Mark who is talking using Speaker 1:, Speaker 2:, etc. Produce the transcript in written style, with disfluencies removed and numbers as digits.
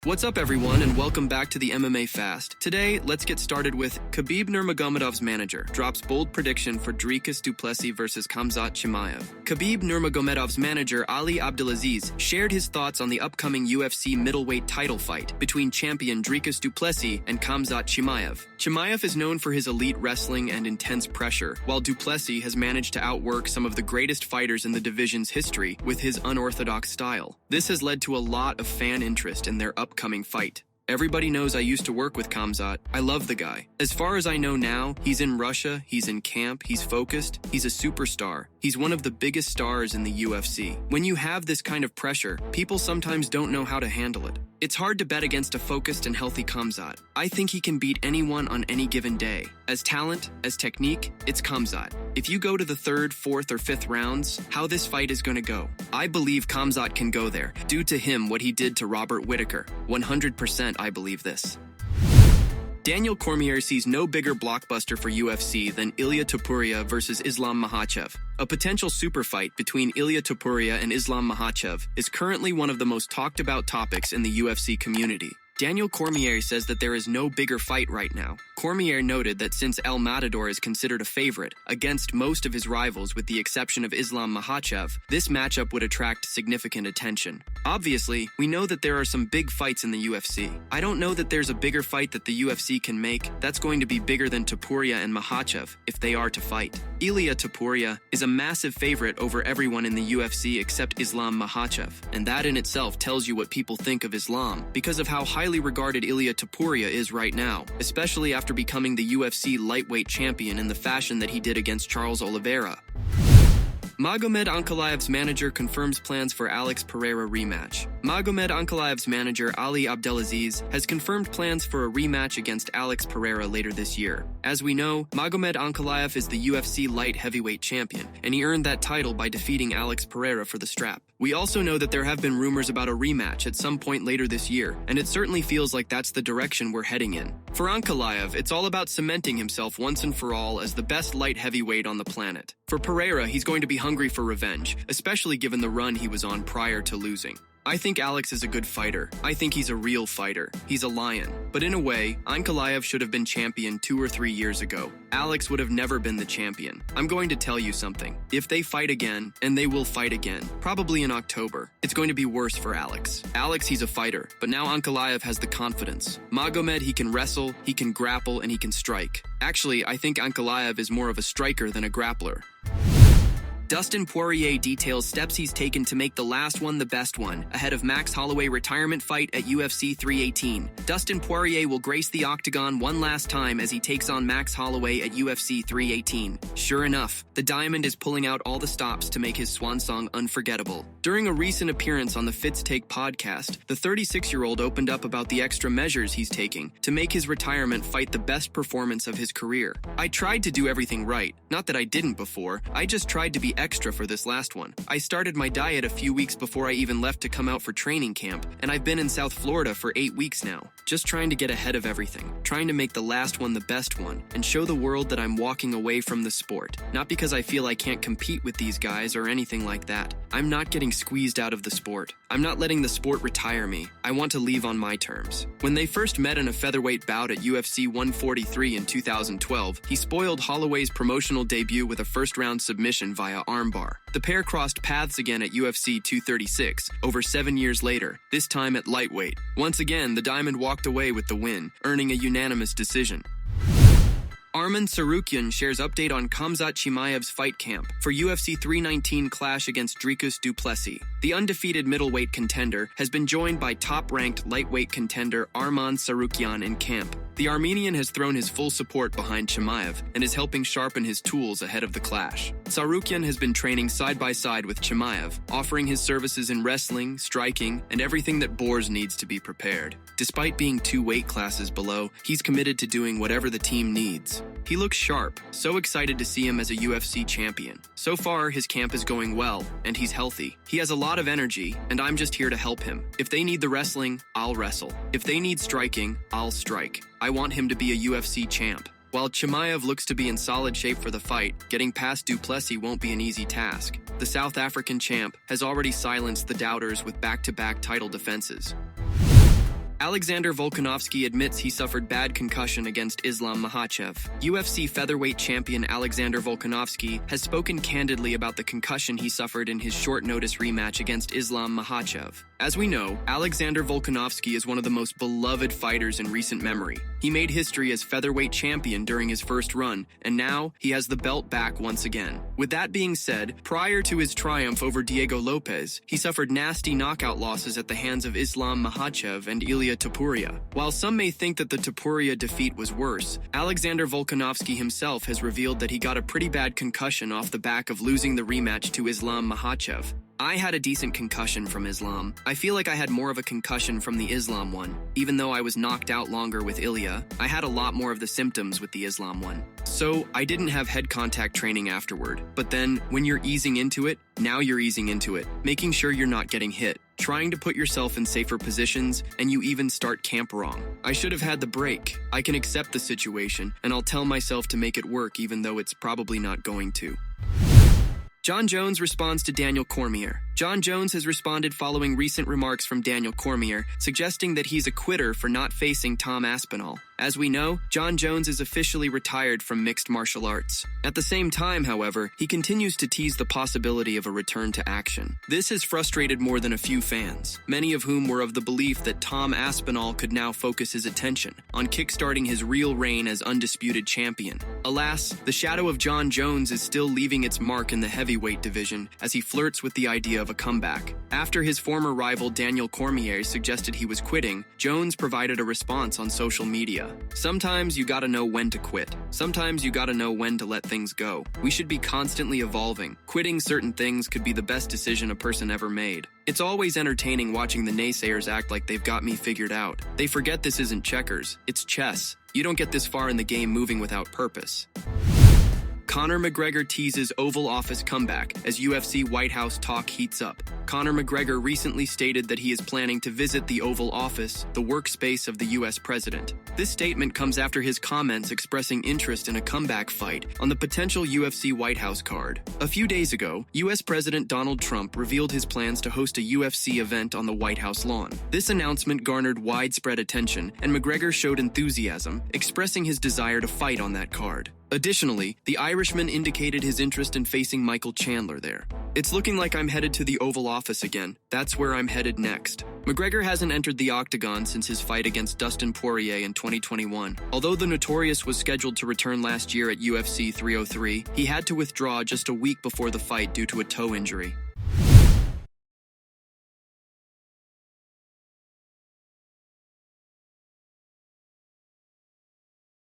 Speaker 1: What's up everyone and welcome back to the MMA Fast. Today, let's get started with Khabib Nurmagomedov's manager drops bold prediction for Dricus du Plessis versus Khamzat Chimaev. Khabib Nurmagomedov's manager Ali Abdelaziz shared his thoughts on the upcoming UFC middleweight title fight between champion Dricus du Plessis and Khamzat Chimaev. Chimaev is known for his elite wrestling and intense pressure, while du Plessis has managed to outwork some of the greatest fighters in the division's history with his unorthodox style. This has led to a lot of fan interest in their upcoming fight. Everybody knows I used to work with Khamzat. I love the guy. As far as I know now, he's in Russia, he's in camp, he's focused, he's a superstar. He's one of the biggest stars in the UFC. When you have this kind of pressure, people sometimes don't know how to handle it. It's hard to bet against a focused and healthy Khamzat. I think he can beat anyone on any given day. As talent, as technique, it's Khamzat. If you go to the 3rd, 4th, or 5th rounds, how this fight is going to go. I believe Khamzat can go there, due to him what he did to Robert Whittaker. 100% I believe this. Daniel Cormier sees no bigger blockbuster for UFC than Ilia Topuria versus Islam Makhachev. A potential super fight between Ilia Topuria and Islam Makhachev is currently one of the most talked about topics in the UFC community. Daniel Cormier says that there is no bigger fight right now. Cormier noted that since El Matador is considered a favorite against most of his rivals with the exception of Islam Makhachev, this matchup would attract significant attention. Obviously, we know that there are some big fights in the UFC. I don't know that there's a bigger fight that the UFC can make that's going to be bigger than Topuria and Makhachev if they are to fight. Ilia Topuria is a massive favorite over everyone in the UFC except Islam Makhachev, and that in itself tells you what people think of Islam because of how highly regarded Ilia Topuria is right now, especially after becoming the UFC lightweight champion in the fashion that he did against Charles Oliveira. Magomed Ankalaev's manager confirms plans for Alex Pereira rematch. Magomed Ankalaev's manager Ali Abdelaziz has confirmed plans for a rematch against Alex Pereira later this year. As we know, Magomed Ankalaev is the UFC light heavyweight champion, and he earned that title by defeating Alex Pereira for the strap. We also know that there have been rumors about a rematch at some point later this year, and it certainly feels like that's the direction we're heading in. For Ankalaev, it's all about cementing himself once and for all as the best light heavyweight on the planet. For Pereira, he's going to be hungry for revenge, especially given the run he was on prior to losing. I think Alex is a good fighter. I think he's a real fighter. He's a lion. But in a way, Ankalaev should have been champion 2 or 3 years ago. Alex would have never been the champion. I'm going to tell you something. If they fight again, and they will fight again, probably in October, it's going to be worse for Alex. Alex, he's a fighter, but now Ankalaev has the confidence. Magomed, he can wrestle, he can grapple, and he can strike. Actually, I think Ankalaev is more of a striker than a grappler. Dustin Poirier details steps he's taken to make the last one the best one, ahead of Max Holloway retirement fight at UFC 318. Dustin Poirier will grace the octagon one last time as he takes on Max Holloway at UFC 318. Sure enough, the Diamond is pulling out all the stops to make his swan song unforgettable. During a recent appearance on the Fitz Take podcast, the 36-year-old opened up about the extra measures he's taking to make his retirement fight the best performance of his career. I tried to do everything right. Not that I didn't before, I just tried to be extra for this last one. I started my diet a few weeks before I even left to come out for training camp, and I've been in South Florida for 8 weeks now. Just trying to get ahead of everything, trying to make the last one the best one, and show the world that I'm walking away from the sport. Not because I feel I can't compete with these guys or anything like that. I'm not getting squeezed out of the sport. I'm not letting the sport retire me. I want to leave on my terms. When they first met in a featherweight bout at UFC 143 in 2012, he spoiled Holloway's promotional debut with a first-round submission via armbar. The pair crossed paths again at UFC 236, over 7 years later, this time at lightweight. Once again, the Diamond walked away with the win, earning a unanimous decision. Arman Tsarukyan shares update on Khamzat Chimaev's fight camp for UFC 319 clash against Dricus du Plessis. The undefeated middleweight contender has been joined by top-ranked lightweight contender Arman Tsarukyan in camp. The Armenian has thrown his full support behind Chimaev and is helping sharpen his tools ahead of the clash. Tsarukyan has been training side by side with Chimaev, offering his services in wrestling, striking, and everything that Boars needs to be prepared. Despite being 2 weight classes below, he's committed to doing whatever the team needs. He looks sharp, so excited to see him as a UFC champion. So far, his camp is going well, and he's healthy. He has a lot of energy, and I'm just here to help him. If they need the wrestling, I'll wrestle. If they need striking, I'll strike. I want him to be a UFC champ. While Chimaev looks to be in solid shape for the fight, getting past du Plessis won't be an easy task. The South African champ has already silenced the doubters with back-to-back title defenses. Alexander Volkanovski admits he suffered bad concussion against Islam Makhachev. UFC featherweight champion Alexander Volkanovski has spoken candidly about the concussion he suffered in his short-notice rematch against Islam Makhachev. As we know, Alexander Volkanovski is one of the most beloved fighters in recent memory. He made history as featherweight champion during his first run, and now he has the belt back once again. With that being said, prior to his triumph over Diego Lopez, he suffered nasty knockout losses at the hands of Islam Makhachev and Ilia Topuria. While some may think that the Topuria defeat was worse, Alexander Volkanovski himself has revealed that he got a pretty bad concussion off the back of losing the rematch to Islam Makhachev. I had a decent concussion from Islam. I feel like I had more of a concussion from the Islam one. Even though I was knocked out longer with Ilia, I had a lot more of the symptoms with the Islam one. So I didn't have head contact training afterward. But then, when you're easing into it, now you're easing into it, making sure you're not getting hit, trying to put yourself in safer positions, and you even start camp wrong. I should have had the break. I can accept the situation, and I'll tell myself to make it work even though it's probably not going to. Jon Jones responds to Daniel Cormier. Jon Jones has responded following recent remarks from Daniel Cormier, suggesting that he's a quitter for not facing Tom Aspinall. As we know, Jon Jones is officially retired from mixed martial arts. At the same time, however, he continues to tease the possibility of a return to action. This has frustrated more than a few fans, many of whom were of the belief that Tom Aspinall could now focus his attention on kickstarting his real reign as undisputed champion. Alas, the shadow of Jon Jones is still leaving its mark in the heavyweight division as he flirts with the idea of a comeback. After his former rival Daniel Cormier suggested he was quitting, Jones provided a response on social media. Sometimes you gotta know when to quit. Sometimes you gotta know when to let things go. We should be constantly evolving. Quitting certain things could be the best decision a person ever made. It's always entertaining watching the naysayers act like they've got me figured out. They forget this isn't checkers, it's chess. You don't get this far in the game moving without purpose. Conor McGregor teases Oval Office comeback as UFC White House talk heats up. Conor McGregor recently stated that he is planning to visit the Oval Office, the workspace of the US president. This statement comes after his comments expressing interest in a comeback fight on the potential UFC White House card. A few days ago, US President Donald Trump revealed his plans to host a UFC event on the White House lawn. This announcement garnered widespread attention, and McGregor showed enthusiasm, expressing his desire to fight on that card. Additionally, the Irishman indicated his interest in facing Michael Chandler there. It's looking like I'm headed to the Oval Office again. That's where I'm headed next. McGregor hasn't entered the octagon since his fight against Dustin Poirier in 2021. Although the Notorious was scheduled to return last year at UFC 303, he had to withdraw just a week before the fight due to a toe injury.